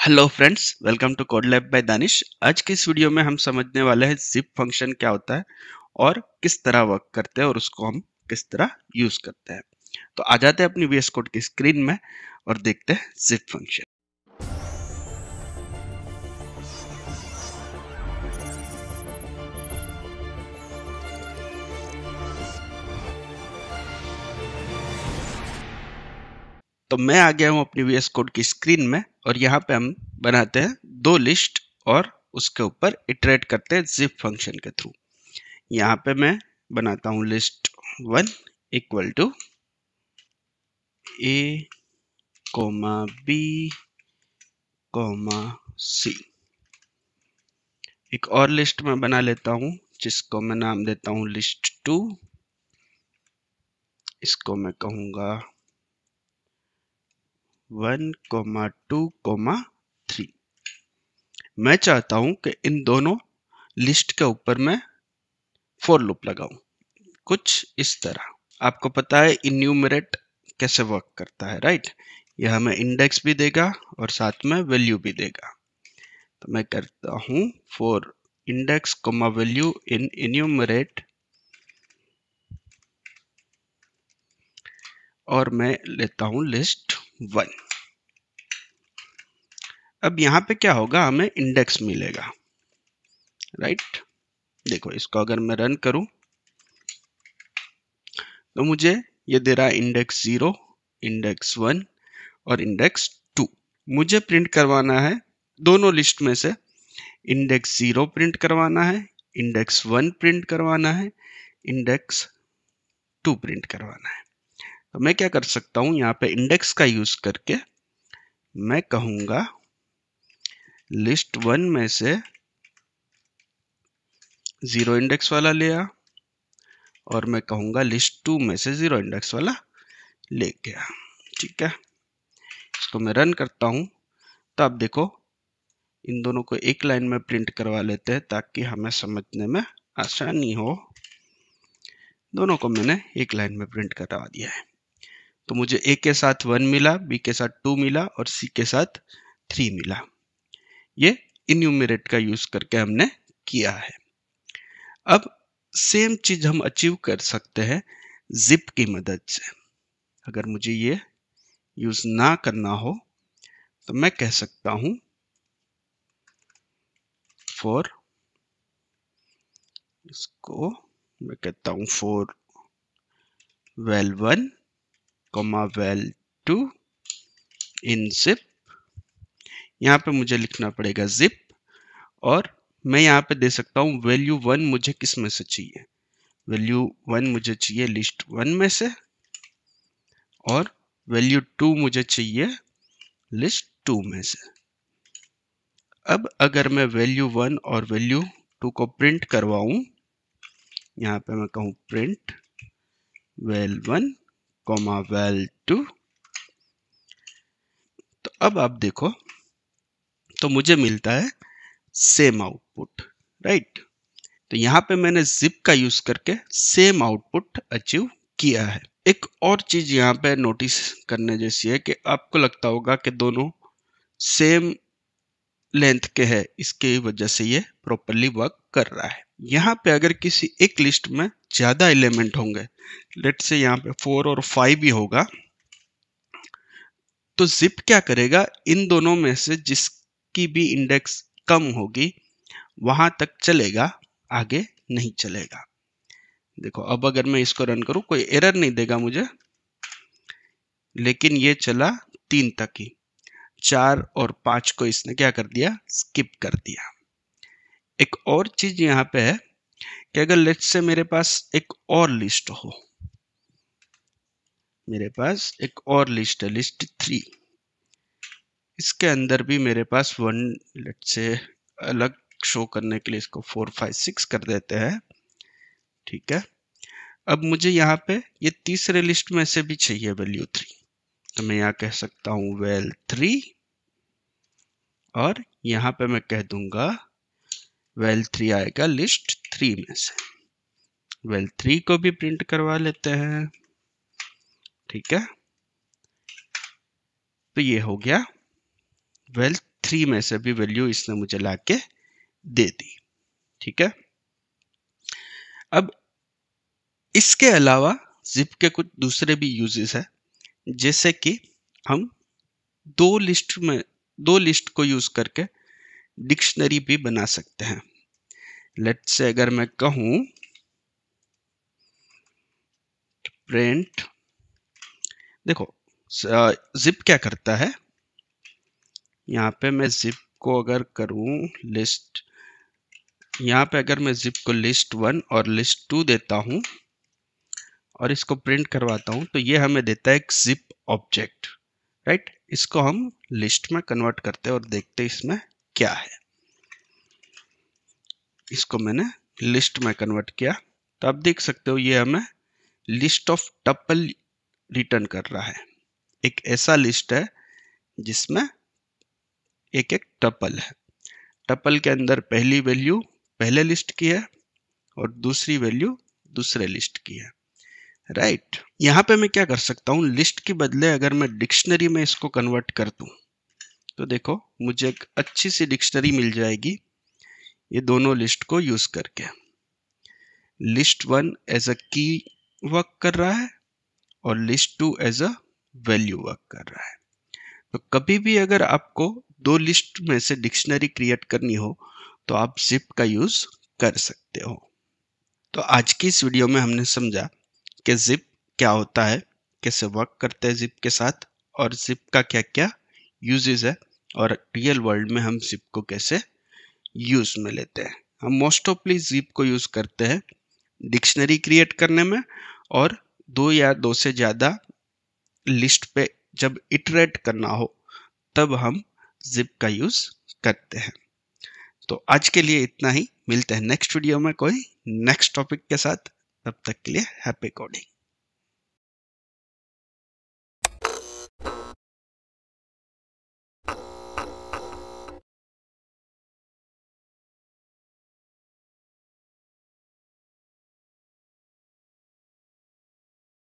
Hello friends, welcome to Code Lab by Danish. आज की इस वीडियो में हम समझने वाले हैं जिप फंक्शन क्या होता है और किस तरह वर्क करते हैं और उसको हम किस तरह यूज करते हैं। तो आ जाते हैं अपनी VS कोड की स्क्रीन में और देखते हैं जिप फंक्शन। तो मैं आ गया हूँ अपनी VS कोड की स्क्रीन में और यहाँ पे हम बनाते हैं दो लिस्ट और उसके ऊपर इटरेट करते हैं जिप फंक्शन के थ्रू। यहाँ पे मैं बनाता हूँ list 1 equal to A, B, C। एक और लिस्ट में बना लेता हूँ जिसको मैं नाम देता हूँ लिस्ट 2। इसको मैं कहूँगा 1, 2, 3। मैं चाहता हूँ कि इन दोनों लिस्ट के ऊपर मैं फॉर लूप लगाऊं, कुछ इस तरह। आपको पता है इन्यूमरेट कैसे वर्क करता है, राइट? यह हमें इंडेक्स भी देगा और साथ में वैल्यू भी देगा। तो मैं करता हूँ for index comma value in enumerate और मैं लेता हूँ लिस्ट 1। अब यहाँ पे क्या होगा, हमें इंडेक्स मिलेगा, राइट? देखो, इसको अगर मैं रन करूं तो मुझे ये दे रहा है इंडेक्स 0, इंडेक्स 1 और इंडेक्स 2। मुझे प्रिंट करवाना है दोनों लिस्ट में से इंडेक्स 0 प्रिंट करवाना है, इंडेक्स 1 प्रिंट करवाना है, इंडेक्स 2 प्रिंट करवाना है। तो मैं क्या कर सकता हूं, यहाँ पे इंडेक्स का यूज करके मैं कहूंगा लिस्ट 1 में से 0 इंडेक्स वाला ले आ और मैं कहूंगा लिस्ट 2 में से 0 इंडेक्स वाला ले गया। ठीक है, इसको मैं रन करता हूं तो आप देखो इन दोनों को एक लाइन में प्रिंट करवा लेते हैं ताकि हमें समझने में आसानी हो। दोनों को मैंने एक लाइन में प्रिंट करवा दिया है। तो मुझे A के साथ 1 मिला, B के साथ 2 मिला और C के साथ 3 मिला। ये इन्यूमरेट का यूज करके हमने किया है। अब सेम चीज हम अचीव कर सकते हैं जिप की मदद से। अगर मुझे ये यूज ना करना हो तो मैं कह सकता हूं फॉर, इसको मैं कहता हूं for val 1 val 2 in zip. यहाँ पे मुझे लिखना पड़ेगा जिप और मैं यहाँ पे दे सकता हूँ वैल्यू 1 मुझे किस में से चाहिए। वैल्यू 1 मुझे चाहिए लिस्ट 1 में से और वैल्यू 2 मुझे चाहिए लिस्ट 2 में से। अब अगर मैं वैल्यू 1 और वैल्यू 2 को प्रिंट करवाऊं, यहाँ पे मैं कहूँ प्रिंट val 1 val 2, तो अब आप देखो तो मुझे मिलता है सेम आउटपुट, राइट? तो यहाँ पे मैंने जिप का यूज करके सेम आउटपुट अचीव किया है। एक और चीज यहाँ पे नोटिस करने जैसी है कि आपको लगता होगा कि दोनों सेम लेंथ के है, इसके वजह से ये प्रॉपरली वर्क कर रहा है। यहाँ पे अगर किसी एक लिस्ट में ज्यादा एलिमेंट होंगे, लेट्स से यहाँ पे 4 और 5 भी होगा, तो जिप क्या करेगा, इन दोनों में से जिसकी भी इंडेक्स कम होगी वहां तक चलेगा, आगे नहीं चलेगा। देखो अब अगर मैं इसको रन करूं कोई एरर नहीं देगा मुझे, लेकिन ये चला 3 तक ही। 4 और 5 को इसने क्या कर दिया, स्किप कर दिया। एक और चीज यहाँ पे है कि अगर लेट्स से मेरे पास एक और लिस्ट हो, मेरे पास एक और लिस्ट है लिस्ट 3, इसके अंदर भी मेरे पास 1, लेट्स से अलग शो करने के लिए इसको 4, 5, 6 कर देते हैं। ठीक है, अब मुझे यहाँ पे ये तीसरे लिस्ट में से भी चाहिए वैल्यू 3, तो मैं यहाँ कह सकता हूँ val 3 और यहाँ पे मैं कह दूंगा val 3 आएगा लिस्ट 3 में से। val 3 को भी प्रिंट करवा लेते हैं। ठीक है, तो ये हो गया val 3 में से भी वैल्यू इसने मुझे लाके दे दी। ठीक है, अब इसके अलावा जिप के कुछ दूसरे भी यूजेस है, जैसे कि हम दो लिस्ट को यूज करके डिक्शनरी भी बना सकते हैं। लेट्स से अगर मैं कहूं प्रिंट, देखो जिप क्या करता है, यहाँ पे मैं जिप को अगर करूं लिस्ट, यहाँ पे अगर मैं जिप को लिस्ट 1 और लिस्ट 2 देता हूं और इसको प्रिंट करवाता हूं, तो ये हमें देता है एक जिप ऑब्जेक्ट, राइट। इसको हम लिस्ट में कन्वर्ट करते हैं और देखते हैं इसमें क्या है। इसको मैंने लिस्ट में कन्वर्ट किया, तो आप देख सकते हो ये हमें लिस्ट ऑफ टपल रिटर्न कर रहा है। एक ऐसा लिस्ट है जिसमें एक एक टपल है। टपल के अंदर पहली वैल्यू पहले लिस्ट की है और दूसरी वैल्यू दूसरे लिस्ट की है, राइट। यहाँ पे मैं क्या कर सकता हूँ, लिस्ट के बदले अगर मैं डिक्शनरी में इसको कन्वर्ट कर दूं, तो देखो मुझे एक अच्छी सी डिक्शनरी मिल जाएगी ये दोनों लिस्ट को यूज करके। लिस्ट 1 एज अ की वर्क कर रहा है और list 2 as a value work कर रहा है। तो कभी भी अगर आपको दो लिस्ट में से डिक्शनरी क्रिएट करनी हो तो आप जिप का यूज कर सकते हो। तो आज की इस वीडियो में हमने समझा कि जिप क्या होता है, कैसे वर्क करता है जिप के साथ, और जिप का क्या क्या यूजेस है, और रियल वर्ल्ड में हम जिप को कैसे यूज में लेते हैं। हम मोस्ट ऑफली जिप को यूज करते हैं डिक्शनरी क्रिएट करने में, और दो या दो से ज्यादा लिस्ट पे जब इटरेट करना हो तब हम जिप का यूज करते हैं। तो आज के लिए इतना ही, मिलते हैं नेक्स्ट वीडियो में कोई नेक्स्ट टॉपिक के साथ। तब तक के लिए हैप्पी कोडिंग।